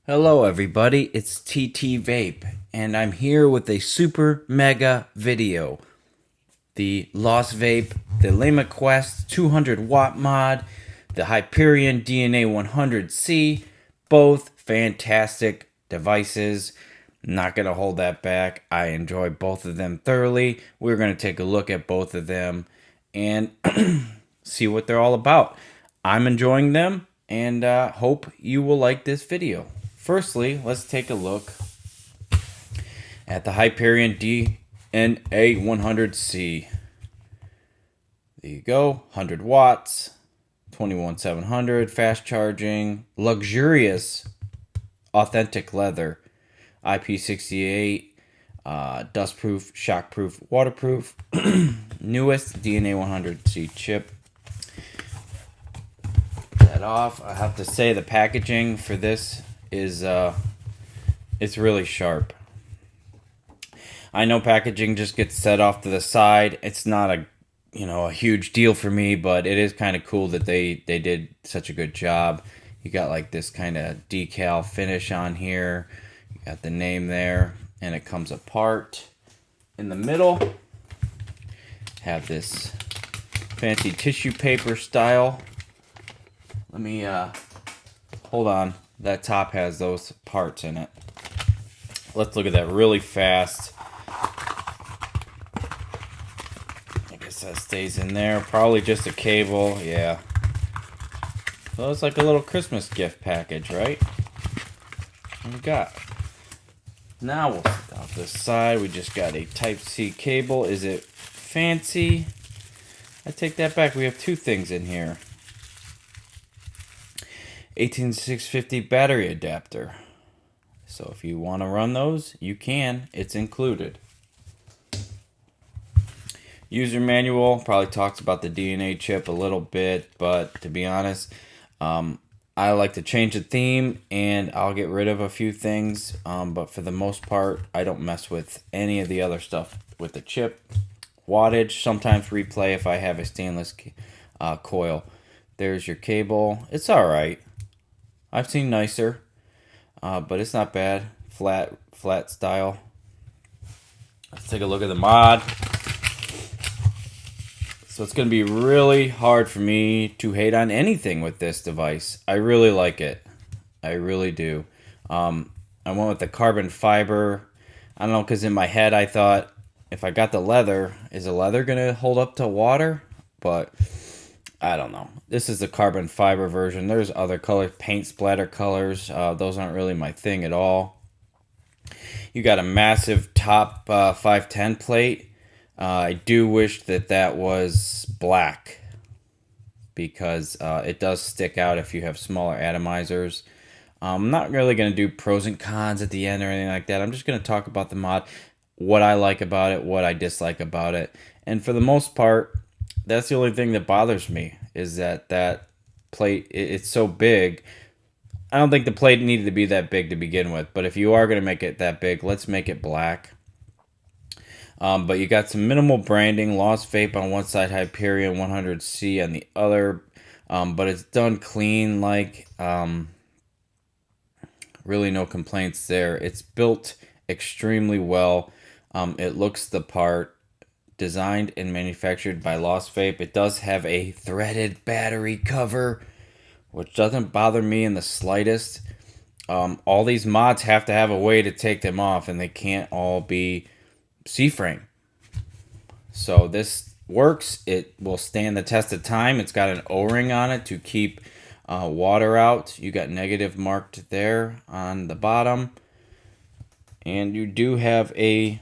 Hello everybody, it's TT Vape, and I'm here with a super mega video. The Lost Vape, the Thelema Quest 200 watt mod, the Hyperion DNA 100C, both fantastic devices. Not going to hold that back. I enjoy both of them thoroughly. We're going to take a look at both of them and see what they're all about. I'm enjoying them and hope you will like this video. Firstly, let's take a look at the Hyperion DNA100C. There you go, 100 watts, 21700, fast charging, luxurious, authentic leather, IP68, dustproof, shockproof, waterproof, newest DNA100C chip. That off. I have to say the packaging for this is it's really sharp. I know packaging just gets set off to the side. It's not a huge deal for me, but it is kind of cool that they did such a good job. You got like this kind of decal finish on here. You got the name there, and it comes apart. In the middle, have this fancy tissue paper style. Let me hold on. That top has those parts in it. Let's look at that really fast. I guess that stays in there. Probably just a cable, yeah. So it's like a little Christmas gift package, right? What we got? Now we'll sit off this side. We just got a Type-C cable. Is it fancy? I take that back. We have two things in here. 18650 battery adapter. So if you want to run those, you can. It's included. User manual probably talks about the DNA chip a little bit, but to be honest, I like to change the theme and I'll get rid of a few things. But for the most part, I don't mess with any of the other stuff with the chip. Wattage, sometimes replay if I have a stainless coil. There's your cable. It's all right. I've seen nicer, but it's not bad. Flat style. Let's take a look at the mod. So it's going to be really hard for me to hate on anything with this device. I really like it. I really do. I went with the carbon fiber. I don't know, because in my head I thought, if I got the leather, is the leather going to hold up to water? But I don't know. This is the carbon fiber version. There's other colors, paint splatter colors. Those aren't really my thing at all. You got a massive top 510 plate. I do wish that was black because it does stick out if you have smaller atomizers. I'm not really going to do pros and cons at the end or anything like that. I'm just going to talk about the mod, what I like about it, what I dislike about it. And for the most part, that's the only thing that bothers me is that plate, it's so big. I don't think the plate needed to be that big to begin with, but if you are going to make it that big, let's make it black. But you got some minimal branding, Lost Vape on one side, Hyperion 100C on the other, but it's done clean, really no complaints there. It's built extremely well. It looks the part. Designed and manufactured by Lost Vape. It does have a threaded battery cover, which doesn't bother me in the slightest. All these mods have to have a way to take them off, and they can't all be C-frame. So this works. It will stand the test of time. It's got an O-ring on it to keep water out. You got negative marked there on the bottom. And you do have a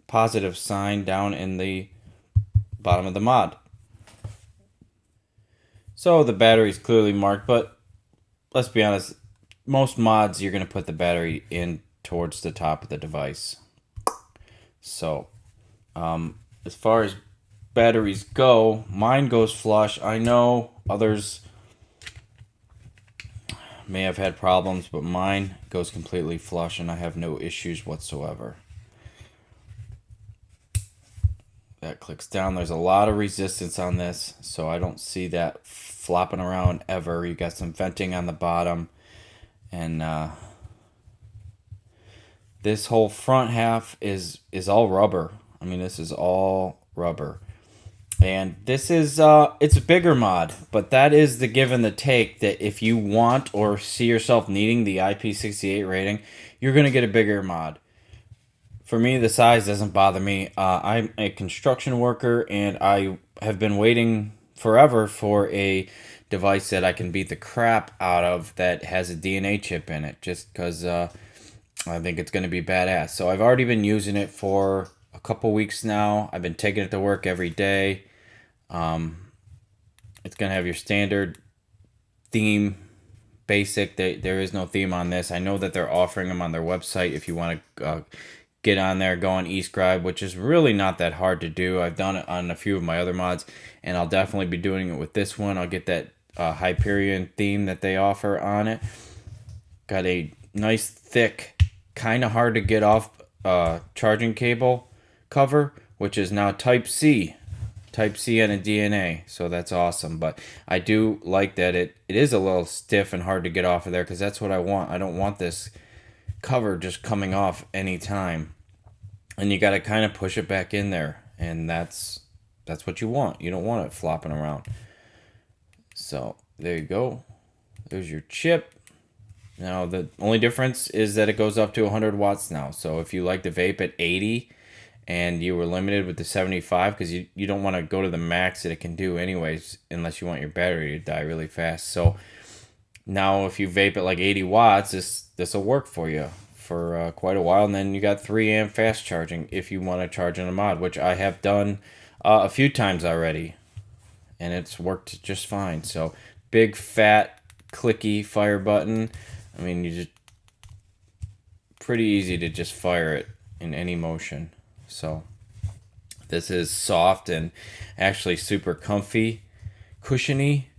positive sign down in the bottom of the mod. So the battery is clearly marked, but let's be honest, most mods you're going to put the battery in towards the top of the device. So as far as batteries go, mine goes flush. I know others may have had problems, but mine goes completely flush and I have no issues whatsoever. That clicks down. There's a lot of resistance on this, so I don't see that flopping around ever. You got some venting on the bottom, and This whole front half is all rubber. I mean, this is all rubber. And this is it's a bigger mod, but that is the give and the take, that if you want or see yourself needing the IP68 rating, you're going to get a bigger mod. For me, the size doesn't bother me. I'm a construction worker, and I have been waiting forever for a device that I can beat the crap out of that has a DNA chip in it, just because I think it's going to be badass. So I've already been using it for a couple weeks now. I've been taking it to work every day. It's going to have your standard theme, basic. There is no theme on this. I know that they're offering them on their website if you want to get on there, go on eScribe, which is really not that hard to do. I've done it on a few of my other mods, and I'll definitely be doing it with this one. I'll get that Hyperion theme that they offer on it. Got a nice, thick, kind of hard to get off charging cable cover, which is now Type-C. Type-C on a DNA, so that's awesome. But I do like that it is a little stiff and hard to get off of there, because that's what I want. I don't want this cover just coming off anytime. And you got to kind of push it back in there, and that's what you want. You don't want it flopping around. So there you go. There's your chip. Now the only difference is that it goes up to 100 watts now. So if you like the vape at 80 and you were limited with the 75, because you don't want to go to the max that it can do anyways, unless you want your battery to die really fast. So now if you vape at like 80 watts, this will work for you for quite a while. And then you got 3 amp fast charging if you want to charge in a mod, which I have done a few times already, and it's worked just fine. So big fat clicky fire button. I mean, you just pretty easy to just fire it in any motion. So this is soft and actually super comfy, cushiony.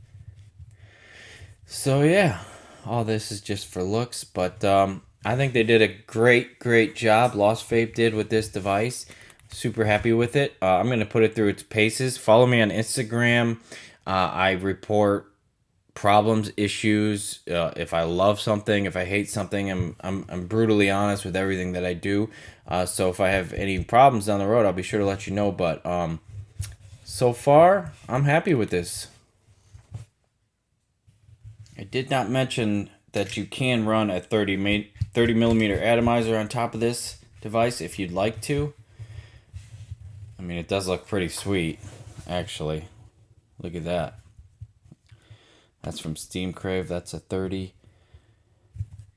So yeah, all this is just for looks, but I think they did a great job. Lost Vape did with this device. Super happy with it. I'm gonna put it through its paces. Follow me on Instagram. I report problems, issues. If I love something, if I hate something, I'm brutally honest with everything that I do. So if I have any problems down the road, I'll be sure to let you know. But so far, I'm happy with this. I did not mention that you can run a 30 millimeter atomizer on top of this device if you'd like to. I mean, it does look pretty sweet, actually. Look at that. That's from Steam Crave. That's a 30.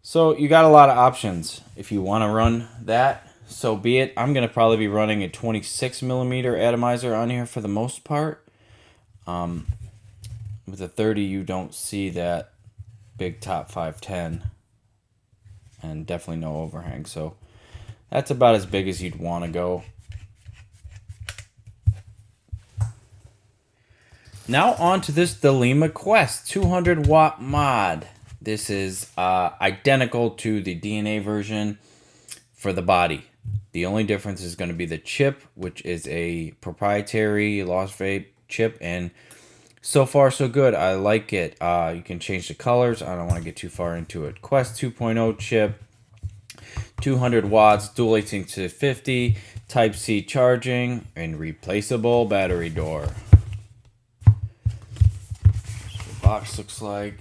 So you got a lot of options. If you want to run that, so be it. I'm going to probably be running a 26 millimeter atomizer on here for the most part. With a 30, you don't see that big top 510, and definitely no overhang. So that's about as big as you'd want to go. Now on to this Thelema Quest 200 watt mod. This is identical to the DNA version for the body. The only difference is going to be the chip, which is a proprietary Lost Vape chip, and so far so good. I like it. You can change the colors. I don't want to get too far into it. Quest 2.0 chip, 200 watts, dual 18 to 50, Type-C charging, and replaceable battery door. Box looks like.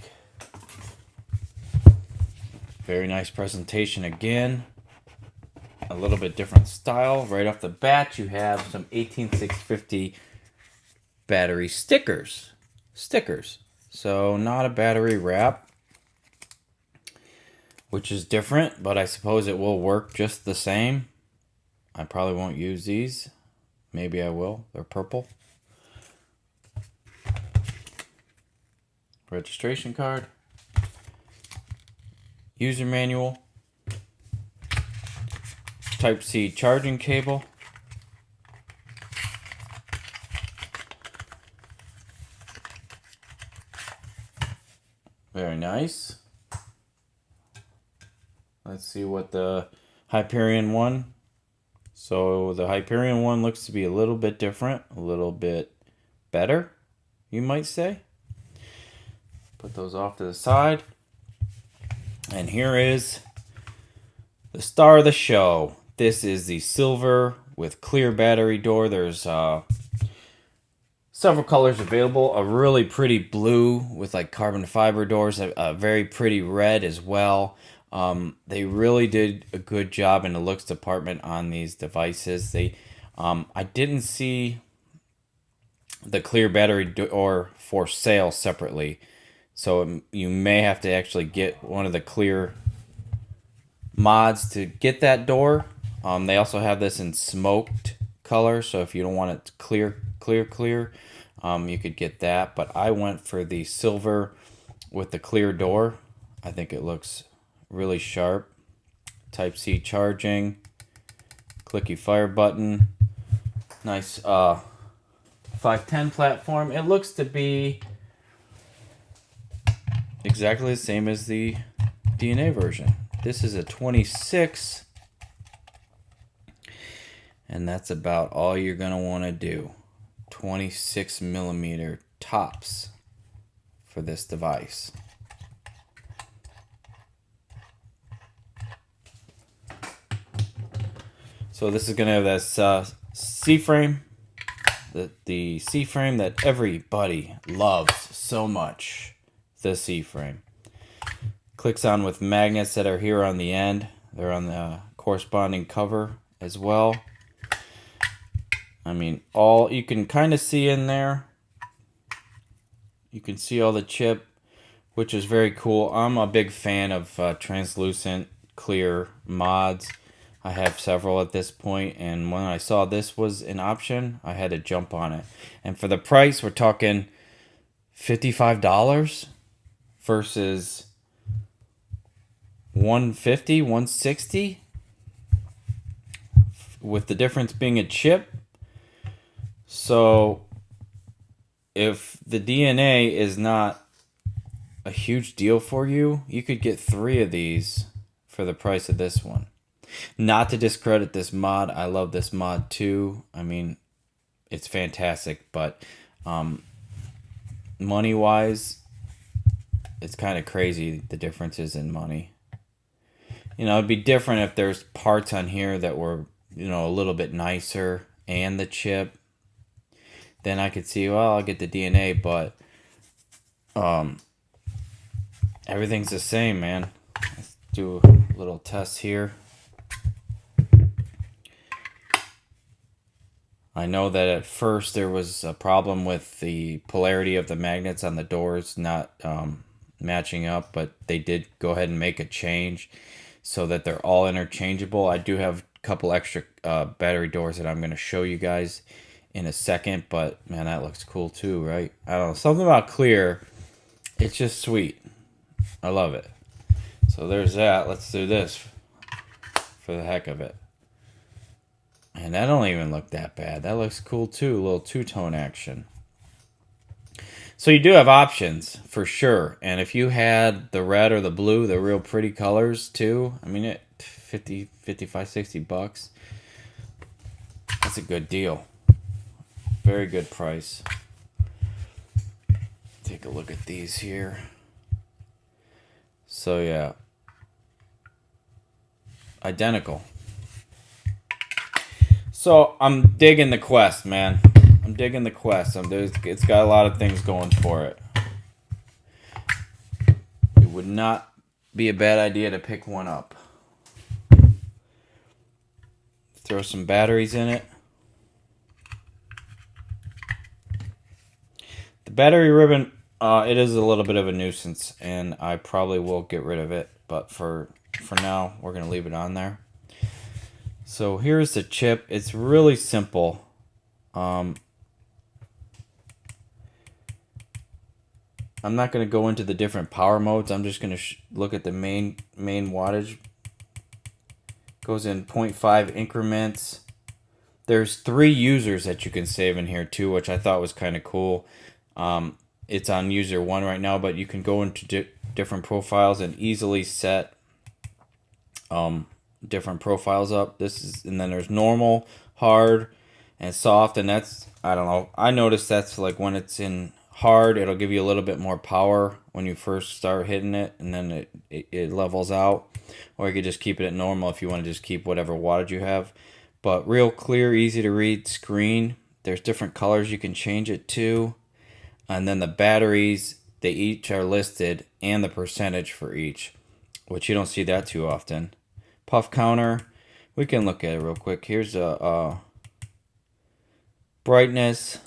Very nice presentation again. A little bit different style. Right off the bat, you have some 18650 battery stickers. So not a battery wrap, which is different, but I suppose it will work just the same. I probably won't use these. Maybe I will. They're purple. Registration card, user manual, Type-C charging cable, very nice. Let's see what the Hyperion one. So the Hyperion one looks to be a little bit different, a little bit better, you might say. Put those off to the side. And here is The star of the show. This is the silver with clear battery door. There's several colors available. A really pretty blue with like carbon fiber doors. A very pretty red as well. They really did a good job in the looks department on these devices. I didn't see the clear battery door for sale separately, so you may have to actually get one of the clear mods to get that door. They also have this in smoked color, so if you don't want it clear, you could get that. But I went for the silver with the clear door. I think it looks really sharp. Type-C charging, clicky fire button, nice 510 platform. It looks to be exactly the same as the DNA version. This is a 26, and that's about all you're going to want to do. 26 millimeter tops for this device. So this is going to have this C-frame, the C-frame that everybody loves so much, the C-frame. Clicks on with magnets that are here on the end. They're on the corresponding cover as well. I mean, all you can kind of see in there. You can see all the chip, which is very cool. I'm a big fan of translucent, clear mods. I have several at this point, and when I saw this was an option, I had to jump on it. And for the price, we're talking $55 versus $150, $160, with the difference being a chip. So if the DNA is not a huge deal for you, you could get 3 of these for the price of this one. Not to discredit this mod, I love this mod too. I mean, it's fantastic, but money wise, it's kind of crazy the differences in money. You know, it'd be different if there's parts on here that were, you know, a little bit nicer and the chip. Then I could see, well, I'll get the DNA, but everything's the same, man. Let's do a little test here. I know that at first there was a problem with the polarity of the magnets on the doors not matching up, but they did go ahead and make a change so that they're all interchangeable. I do have a couple extra battery doors that I'm going to show you guys in a second, but man, that looks cool too, right? I don't know, something about clear, it's just sweet. I love it. So there's that. Let's do this for the heck of it. And that don't even look that bad. That looks cool too. A little two-tone action. So you do have options for sure. And if you had the red or the blue, the real pretty colors too, I mean, 50, 55, 60 bucks. That's a good deal. Very good price. Take a look at these here. So yeah. Identical. So I'm digging the Quest, man. I'm digging the Quest. It's got a lot of things going for it. It would not be a bad idea to pick one up. Throw some batteries in it. The battery ribbon, it is a little bit of a nuisance, and I probably will get rid of it. But for now, we're going to leave it on there. So here's the chip. It's really simple. I'm not going to go into the different power modes. I'm just going to look at the main wattage. Goes in 0.5 increments. There's 3 users that you can save in here too, which I thought was kind of cool. It's on user 1 right now, but you can go into different profiles and easily set different profiles up. And then there's normal, hard, and soft, and that's, I don't know, I noticed that's like when it's in hard, it'll give you a little bit more power when you first start hitting it, and then it levels out. Or you could just keep it at normal if you want to just keep whatever wattage you have. But real clear, easy to read screen. There's different colors you can change it to. And then the batteries, they each are listed, and the percentage for each, which you don't see that too often. Puff counter, we can look at it real quick. Here's a brightness.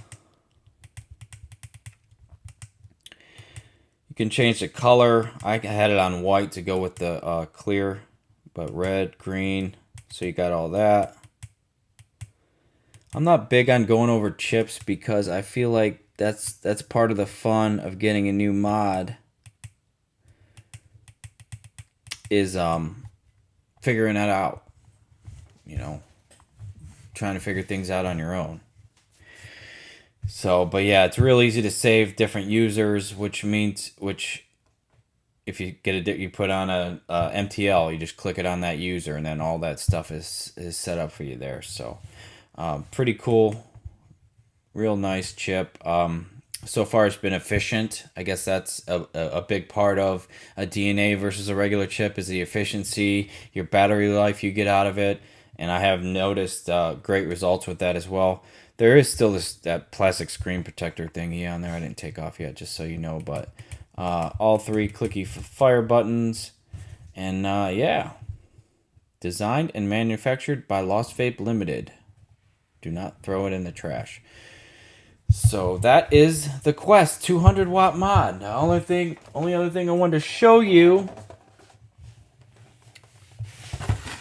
You can change the color. I had it on white to go with the clear, but red, green, so you got all that. I'm not big on going over chips because I feel like that's part of the fun of getting a new mod is figuring that out. You know, trying to figure things out on your own. So, but yeah, it's real easy to save different users, which if you get you put on a MTL, you just click it on that user, and then all that stuff is set up for you there. So, pretty cool, real nice chip. So far, it's been efficient. I guess that's a big part of a DNA versus a regular chip is the efficiency, your battery life you get out of it, and I have noticed great results with that as well. There is still that plastic screen protector thingy on there. I didn't take off yet, just so you know. But all three clicky fire buttons, and yeah, designed and manufactured by Lost Vape Limited. Do not throw it in the trash. So that is the Quest 200 watt mod. The only other thing I wanted to show you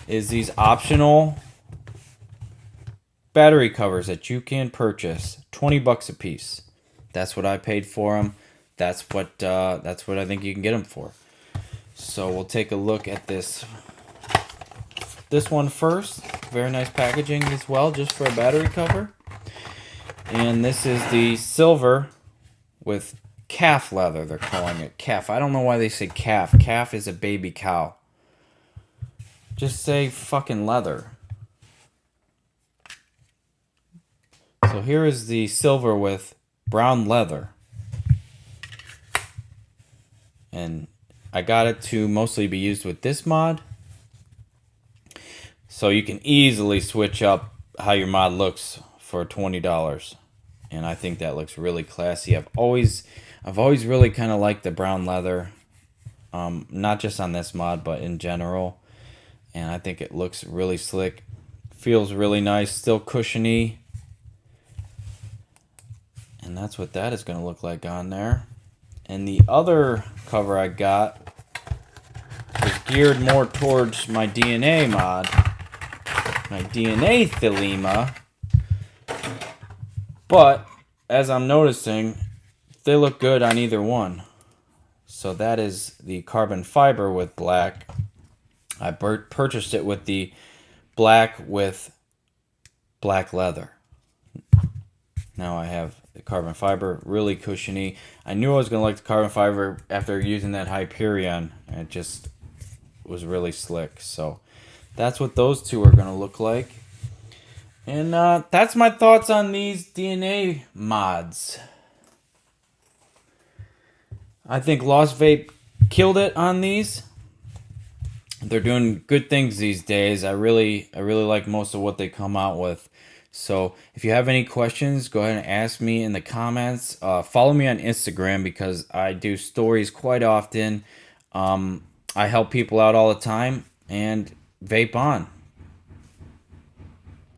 is these optional battery covers that you can purchase. $20 a piece. That's what I paid for them. That's what I think you can get them for. So we'll take a look at this one first. Very nice packaging as well, just for a battery cover. And this is the silver with calf leather. They're calling it calf. I don't know why they say calf. Calf is a baby cow. Just say fucking leather. So here is the silver with brown leather. And I got it to mostly be used with this mod. So you can easily switch up how your mod looks for $20. And I think that looks really classy. I've always really kind of liked the brown leather. Not just on this mod, but in general. And I think it looks really slick. Feels really nice. Still cushiony. And that's what that is going to look like on there. And the other cover I got is geared more towards my DNA mod. My DNA Thelema. But, as I'm noticing, they look good on either one. So that is the carbon fiber with black. I purchased it with the black with black leather. Now I have the carbon fiber, really cushiony. I knew I was going to like the carbon fiber after using that Hyperion. And it just was really slick. So that's what those two are going to look like. And that's my thoughts on these DNA mods. I think Lost Vape killed it on these. They're doing good things these days. I really like most of what they come out with. So if you have any questions, go ahead and ask me in the comments. Follow me on Instagram because I do stories quite often. I help people out all the time. And vape on.